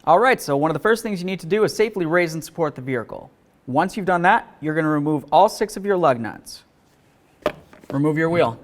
All right, so one of the first things you need to do is safely raise and support the vehicle. Once you've done that, you're going to remove all 6 of your lug nuts. Remove your wheel.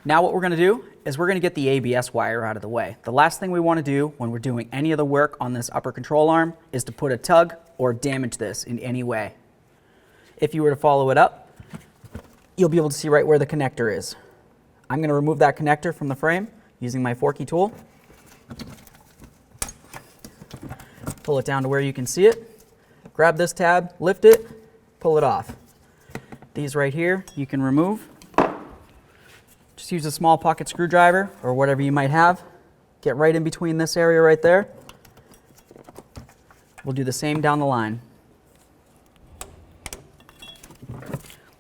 Now what we're going to do is we're going to get the ABS wire out of the way. The last thing we want to do when we're doing any of the work on this upper control arm is to put a tug or damage this in any way. If you were to follow it up, you'll be able to see right where the connector is. I'm going to remove that connector from the frame using my forky tool. Pull it down to where you can see it. Grab this tab, lift it, pull it off. These right here you can remove. Just use a small pocket screwdriver or whatever you might have. Get right in between this area right there. We'll do the same down the line.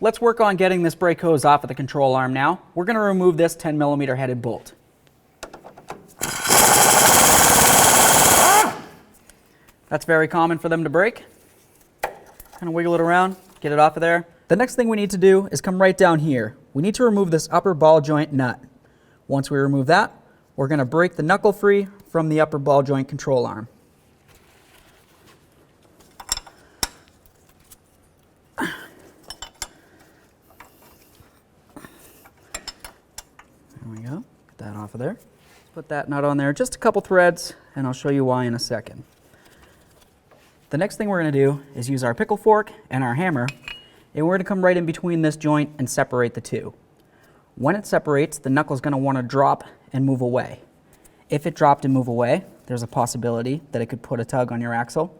Let's work on getting this brake hose off of the control arm now. We're going to remove this 10mm headed bolt. That's very common for them to break. Kind of wiggle it around, get it off of there. The next thing we need to do is come right down here. We need to remove this upper ball joint nut. Once we remove that, we're going to break the knuckle free from the upper ball joint control arm. There we go. Get that off of there. Put that nut on there, just a couple threads, and I'll show you why in a second. The next thing we're going to do is use our pickle fork and our hammer, and we're going to come right in between this joint and separate the two. When it separates, the knuckle is going to want to drop and move away. If it dropped and moved away, there's a possibility that it could put a tug on your axle,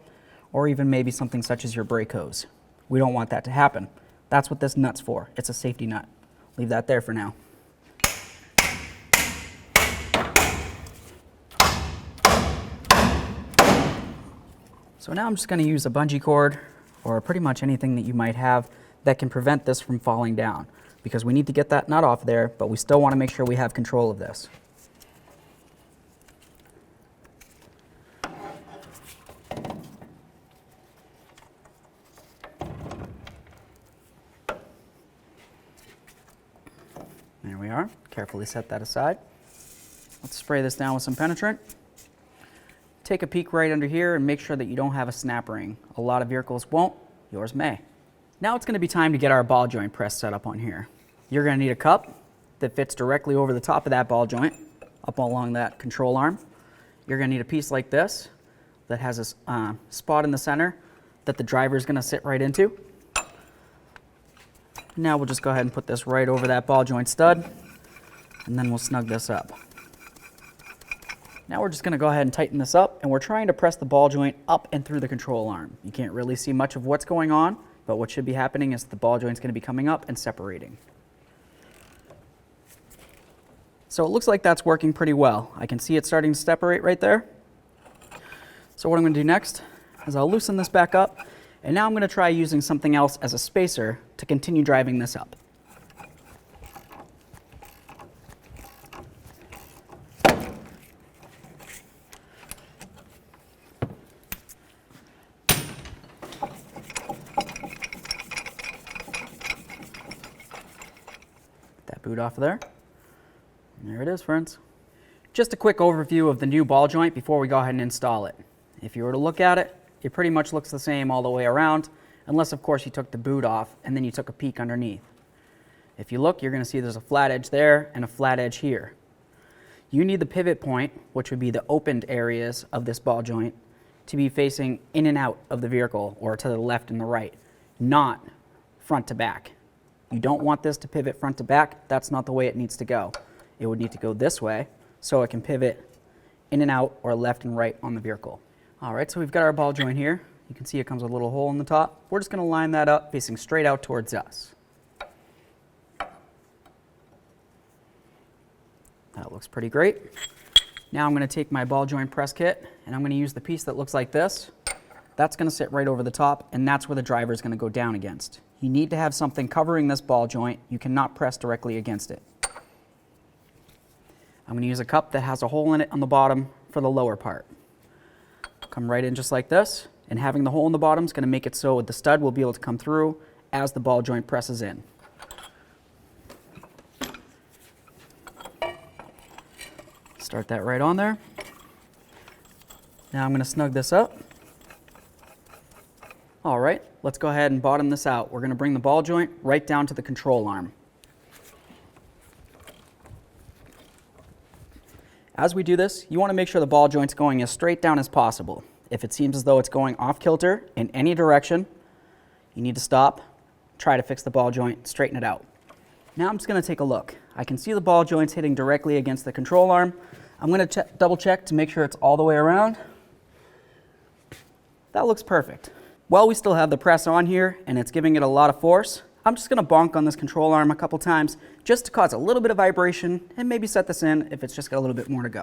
or even maybe something such as your brake hose. We don't want that to happen. That's what this nut's for. It's a safety nut. Leave that there for now. So now I'm just going to use a bungee cord or pretty much anything that you might have that can prevent this from falling down, because we need to get that nut off there, but we still want to make sure we have control of this. There we are. Carefully set that aside. Let's spray this down with some penetrant. Take a peek right under here and make sure that you don't have a snap ring. A lot of vehicles won't, yours may. Now it's going to be time to get our ball joint press set up on here. You're going to need a cup that fits directly over the top of that ball joint, up along that control arm. You're going to need a piece like this that has a spot in the center that the driver is going to sit right into. Now we'll just go ahead and put this right over that ball joint stud, and then we'll snug this up. Now we're just going to go ahead and tighten this up, and we're trying to press the ball joint up and through the control arm. You can't really see much of what's going on, but what should be happening is the ball joint's going to be coming up and separating. So it looks like that's working pretty well. I can see it starting to separate right there. So what I'm going to do next is I'll loosen this back up, and now I'm going to try using something else as a spacer to continue driving this up. Boot off of there. And there it is, friends. Just a quick overview of the new ball joint before we go ahead and install it. If you were to look at it, it pretty much looks the same all the way around, unless of course you took the boot off and then you took a peek underneath. If you look, you're going to see there's a flat edge there and a flat edge here. You need the pivot point, which would be the opened areas of this ball joint, to be facing in and out of the vehicle, or to the left and the right, not front to back. You don't want this to pivot front to back. That's not the way it needs to go. It would need to go this way so it can pivot in and out or left and right on the vehicle. All right, so we've got our ball joint here. You can see it comes with a little hole in the top. We're just going to line that up facing straight out towards us. That looks pretty great. Now I'm going to take my ball joint press kit, and I'm going to use the piece that looks like this. That's going to sit right over the top, and that's where the driver is going to go down against. You need to have something covering this ball joint. You cannot press directly against it. I'm going to use a cup that has a hole in it on the bottom for the lower part. Come right in just like this, and having the hole in the bottom is going to make it so the stud will be able to come through as the ball joint presses in. Start that right on there. Now I'm going to snug this up. All right, let's go ahead and bottom this out. We're going to bring the ball joint right down to the control arm. As we do this, you want to make sure the ball joint's going as straight down as possible. If it seems as though it's going off kilter in any direction, you need to stop, try to fix the ball joint, straighten it out. Now I'm just going to take a look. I can see the ball joints hitting directly against the control arm. I'm going to double check to make sure it's all the way around. That looks perfect. While we still have the press on here and it's giving it a lot of force, I'm just going to bonk on this control arm a couple times just to cause a little bit of vibration and maybe set this in if it's just got a little bit more to go.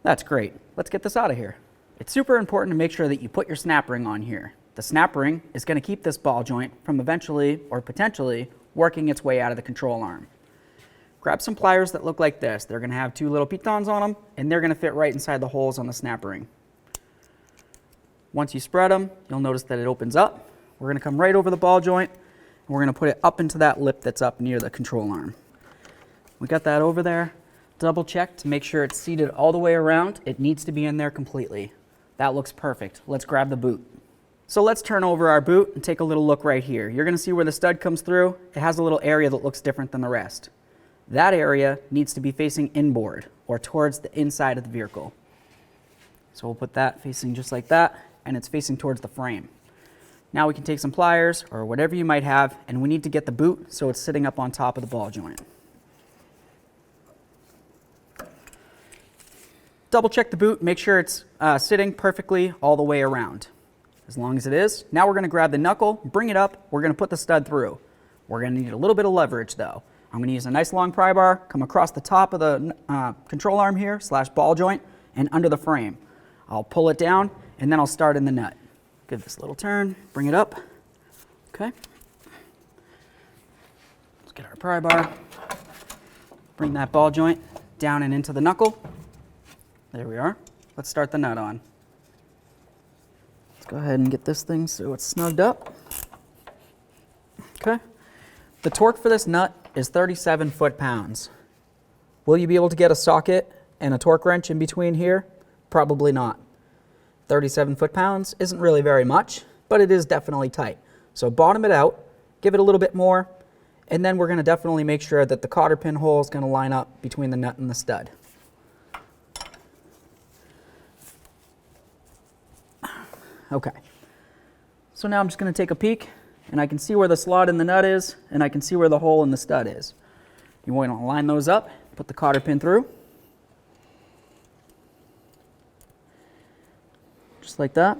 That's great. Let's get this out of here. It's super important to make sure that you put your snap ring on here. The snap ring is going to keep this ball joint from eventually or potentially working its way out of the control arm. Grab some pliers that look like this. They're going to have two little pitons on them, and they're going to fit right inside the holes on the snap ring. Once you spread them, you'll notice that it opens up. We're going to come right over the ball joint, and we're going to put it up into that lip that's up near the control arm. We got that over there. Double check to make sure it's seated all the way around. It needs to be in there completely. That looks perfect. Let's grab the boot. So let's turn over our boot and take a little look right here. You're going to see where the stud comes through. It has a little area that looks different than the rest. That area needs to be facing inboard or towards the inside of the vehicle. So we'll put that facing just like that, and it's facing towards the frame. Now we can take some pliers or whatever you might have, and we need to get the boot so it's sitting up on top of the ball joint. Double check the boot, make sure it's sitting perfectly all the way around. As long as it is, now we're going to grab the knuckle, bring it up, we're going to put the stud through. We're going to need a little bit of leverage though. I'm going to use a nice long pry bar, come across the top of the control arm here, / ball joint, and under the frame. I'll pull it down, and then I'll start in the nut. Give this a little turn, bring it up. Okay. Let's get our pry bar. Bring that ball joint down and into the knuckle. There we are. Let's start the nut on. Let's go ahead and get this thing so it's snugged up. Okay. The torque for this nut is 37 foot-pounds. Will you be able to get a socket and a torque wrench in between here? Probably not. 37 foot-pounds isn't really very much, but it is definitely tight. So bottom it out, give it a little bit more, and then we're going to definitely make sure that the cotter pin hole is going to line up between the nut and the stud. Okay. So now I'm just going to take a peek, and I can see where the slot in the nut is, and I can see where the hole in the stud is. You want to line those up, put the cotter pin through. Just like that.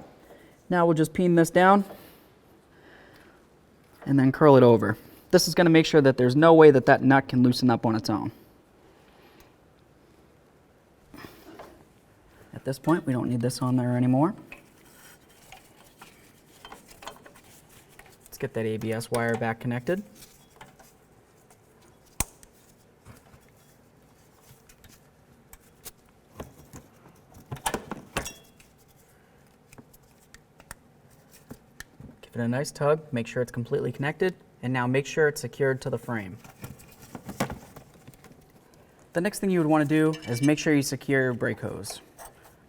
Now we'll just pin this down, and then curl it over. This is going to make sure that there's no way that that nut can loosen up on its own. At this point, we don't need this on there anymore. Get that ABS wire back connected. Give it a nice tug, make sure it's completely connected, and now make sure it's secured to the frame. The next thing you would want to do is make sure you secure your brake hose.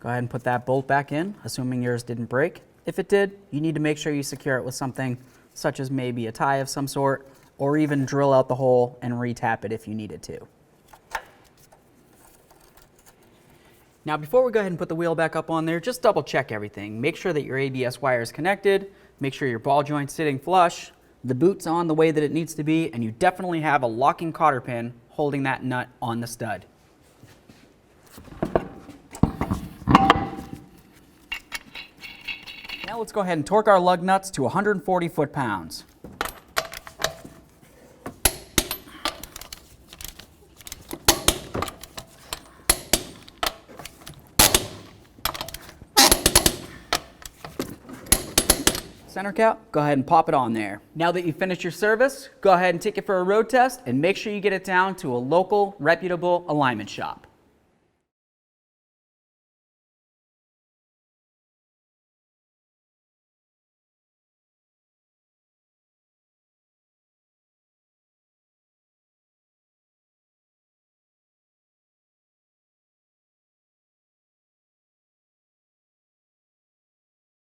Go ahead and put that bolt back in, assuming yours didn't break. If it did, you need to make sure you secure it with something such as maybe a tie of some sort, or even drill out the hole and re-tap it if you needed to. Now before we go ahead and put the wheel back up on there, just double check everything. Make sure that your ABS wire is connected, make sure your ball joint's sitting flush, the boot's on the way that it needs to be, and you definitely have a locking cotter pin holding that nut on the stud. Now let's go ahead and torque our lug nuts to 140 foot-pounds. Center cap, go ahead and pop it on there. Now that you've finished your service, go ahead and take it for a road test and make sure you get it down to a local, reputable alignment shop.